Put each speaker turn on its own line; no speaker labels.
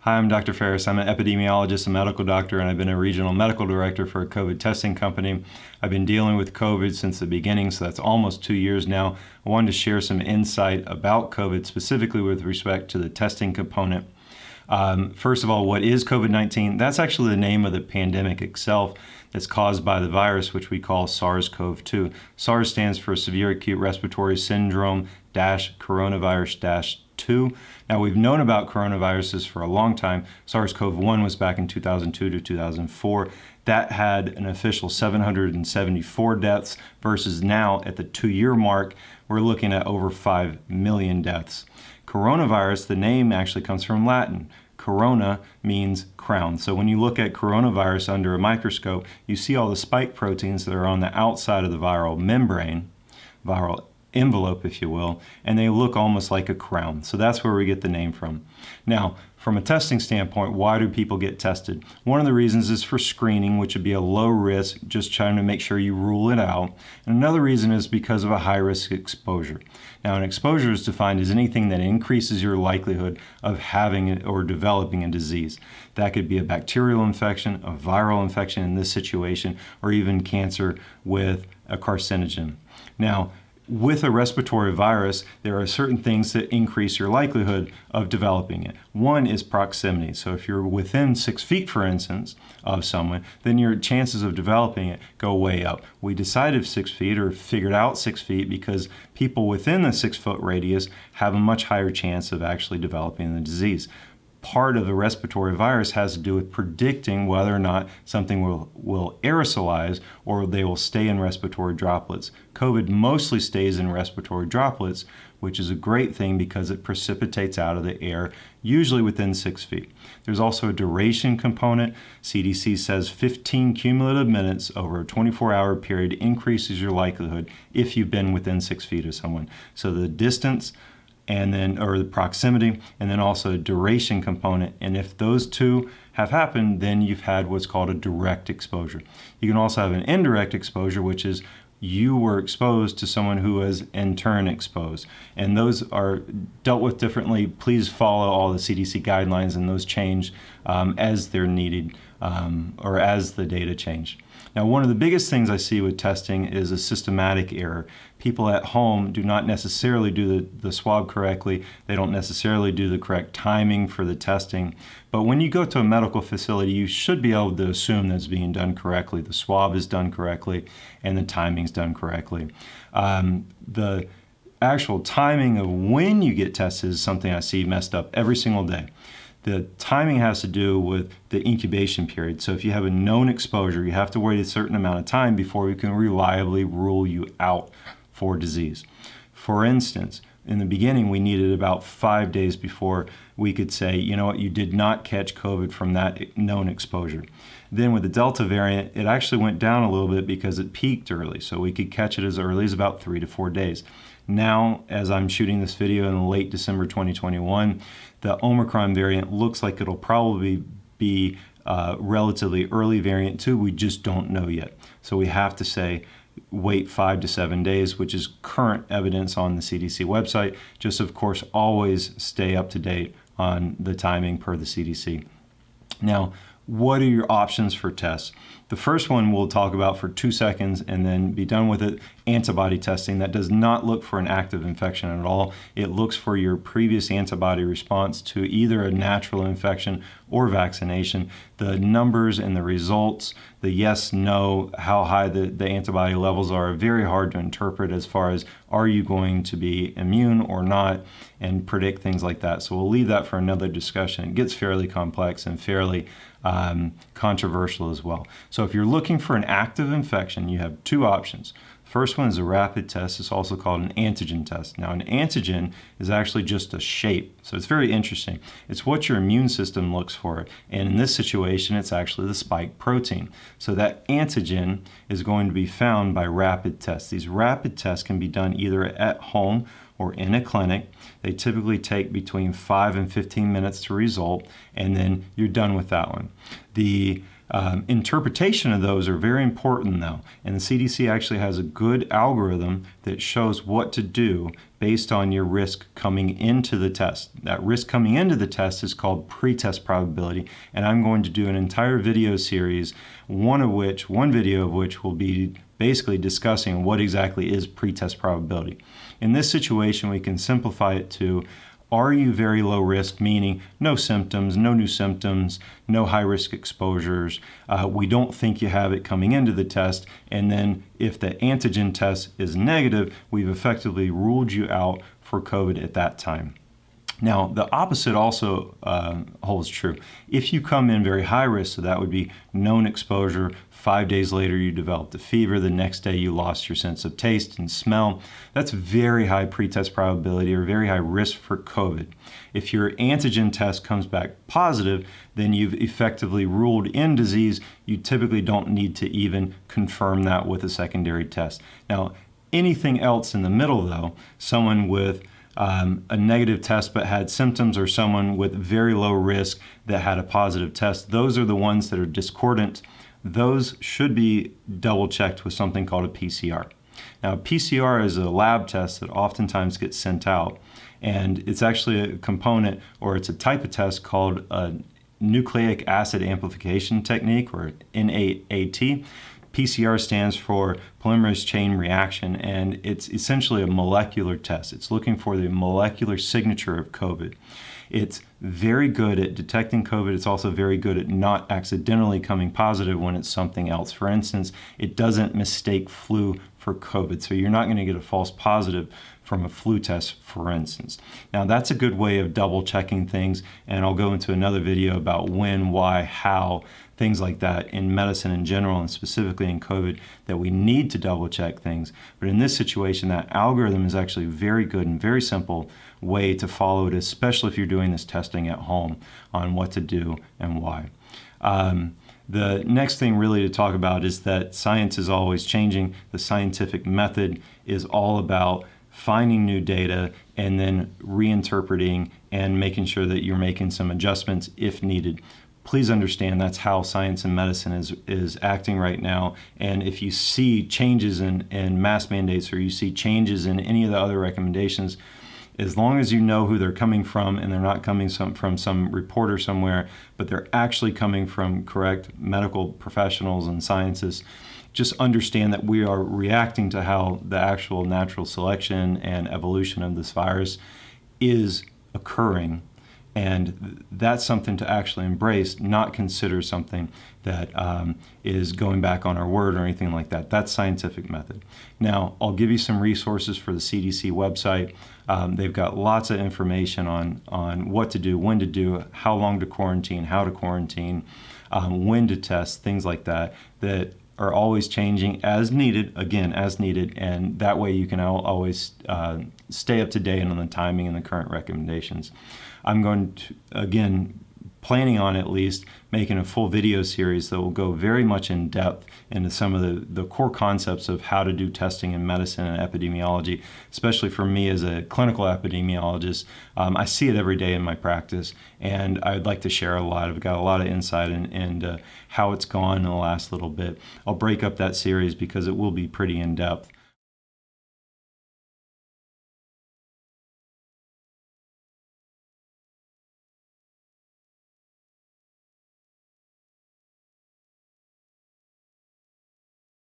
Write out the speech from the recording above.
Hi, I'm Dr. Pharris. I'm an epidemiologist, a medical doctor, and I've been a regional medical director for a COVID testing company. I've been dealing with COVID since the beginning, so that's almost 2 years now. I wanted to share some insight about COVID, specifically with respect to the testing component. First of all, what is COVID-19? That's actually the name of the pandemic itself that's caused by the virus, which we call SARS-CoV-2. SARS stands for Severe Acute Respiratory Syndrome -coronavirus 2. Now, we've known about coronaviruses for a long time. SARS-CoV-1 was back in 2002 to 2004. That had an official 774 deaths versus now at the 2-year mark, we're looking at over 5 million deaths. Coronavirus, the name actually comes from Latin. Corona means crown. So when you look at coronavirus under a microscope, you see all the spike proteins that are on the outside of the viral membrane, viral envelope, if you will, and they look almost like a crown. So that's where we get the name from. Now, from a testing standpoint, why do people get tested? One of the reasons is for screening, which would be a low risk, just trying to make sure you rule it out. And another reason is because of a high risk exposure. Now, an exposure is defined as anything that increases your likelihood of having or developing a disease. That could be a bacterial infection, a viral infection in this situation, or even cancer with a carcinogen. Now, with a respiratory virus, there are certain things that increase your likelihood of developing it. One is proximity. So if you're within 6 feet, for instance, of someone, then your chances of developing it go way up. We decided 6 feet or figured out 6 feet because people within the 6-foot radius have a much higher chance of actually developing the disease. Part of the respiratory virus has to do with predicting whether or not something will aerosolize or they will stay in respiratory droplets. COVID mostly stays in respiratory droplets, which is a great thing because it precipitates out of the air, usually within 6 feet. There's also a duration component. CDC says 15 cumulative minutes over a 24-hour period increases your likelihood if you've been within 6 feet of someone. So the distance, and then, or the proximity, and then also a duration component. And if those two have happened, then you've had what's called a direct exposure. You can also have an indirect exposure, which is you were exposed to someone who was in turn exposed. And those are dealt with differently. Please follow all the CDC guidelines, and those change as they're needed or as the data change. Now, one of the biggest things I see with testing is a systematic error. People at home do not necessarily do the swab correctly. They don't necessarily do the correct timing for the testing. But when you go to a medical facility, you should be able to assume that it's being done correctly. The swab is done correctly and the timing's done correctly. The actual timing of when you get tested is something I see messed up every single day. The timing has to do with the incubation period. So if you have a known exposure, you have to wait a certain amount of time before we can reliably rule you out for disease. For instance, in the beginning, we needed about 5 days before we could say, you know what, you did not catch COVID from that known exposure. Then with the Delta variant, it actually went down a little bit because it peaked early. So we could catch it as early as about 3 to 4 days. Now, as I'm shooting this video in late December 2021, the Omicron variant looks like it'll probably be a relatively early variant too. We just don't know yet. So we have to say, wait 5 to 7 days, which is current evidence on the CDC website. Just, of course, always stay up to date on the timing per the CDC. Now, what are your options for tests? The first one we'll talk about for 2 seconds and then be done with it. Antibody testing. That does not look for an active infection at all. It looks for your previous antibody response to either a natural infection or vaccination. The numbers and the results, the yes, no, how high the antibody levels are very hard to interpret as far as are you going to be immune or not, and predict things like that. So we'll leave that for another discussion. It gets fairly complex and fairly controversial as well. So if you're looking for an active infection, you have 2 options. First one is a rapid test. It's also called an antigen test. Now, an antigen is actually just a shape. So it's very interesting. It's what your immune system looks for. And in this situation, it's actually the spike protein. So that antigen is going to be found by rapid tests. These rapid tests can be done either at home or in a clinic. They typically take between 5 and 15 minutes to result, and then you're done with that one. The Interpretation of those are very important though, and the CDC actually has a good algorithm that shows what to do based on your risk coming into the test. That risk coming into the test is called pretest probability, and I'm going to do an entire video series, one video of which will be basically discussing what exactly is pretest probability. In this situation, we can simplify it to, are you very low risk, meaning no symptoms, no new symptoms, no high risk exposures. We don't think you have it coming into the test. And then if the antigen test is negative, we've effectively ruled you out for COVID at that time. Now, the opposite also holds true. If you come in very high risk, so that would be known exposure, 5 days later you developed a fever, the next day you lost your sense of taste and smell, that's very high pretest probability or very high risk for COVID. If your antigen test comes back positive, then you've effectively ruled in disease. You typically don't need to even confirm that with a secondary test. Now, anything else in the middle though, someone with a negative test but had symptoms, or someone with very low risk that had a positive test, those are the ones that are discordant. Those should be double checked with something called a PCR. Now, PCR is a lab test that oftentimes gets sent out, and it's actually a component, or it's a type of test called a nucleic acid amplification technique, or NAAT. PCR stands for polymerase chain reaction, and it's essentially a molecular test. It's looking for the molecular signature of COVID. It's very good at detecting COVID. It's also very good at not accidentally coming positive when it's something else. For instance, it doesn't mistake flu for COVID, so you're not going to get a false positive from a flu test, for instance. Now, that's a good way of double checking things, and I'll go into another video about when, why, how, things like that in medicine in general, and specifically in COVID, that we need to double check things. But in this situation, that algorithm is actually very good and very simple way to follow it, especially if you're doing this testing at home on what to do and why. The next thing really to talk about is that science is always changing. The scientific method is all about finding new data and then reinterpreting and making sure that you're making some adjustments if needed. Please understand that's how science and medicine is acting right now. And if you see changes in mask mandates, or you see changes in any of the other recommendations, as long as you know who they're coming from, and they're not coming from some reporter somewhere, but they're actually coming from correct medical professionals and scientists, just understand that we are reacting to how the actual natural selection and evolution of this virus is occurring. And that's something to actually embrace, not consider something that is going back on our word or anything like that. That's scientific method. Now, I'll give you some resources for the CDC website. They've got lots of information on what to do, when to do, how long to quarantine, how to quarantine, when to test, things like that, that are always changing as needed, again, as needed, and that way you can always stay up to date on the timing and the current recommendations. I'm going to, again, planning on at least making a full video series that will go very much in depth into some of the core concepts of how to do testing in medicine and epidemiology, especially for me as a clinical epidemiologist. I see it every day in my practice, and I'd like to share a lot. I've got a lot of insight into how it's gone in the last little bit. I'll break up that series because it will be pretty in depth.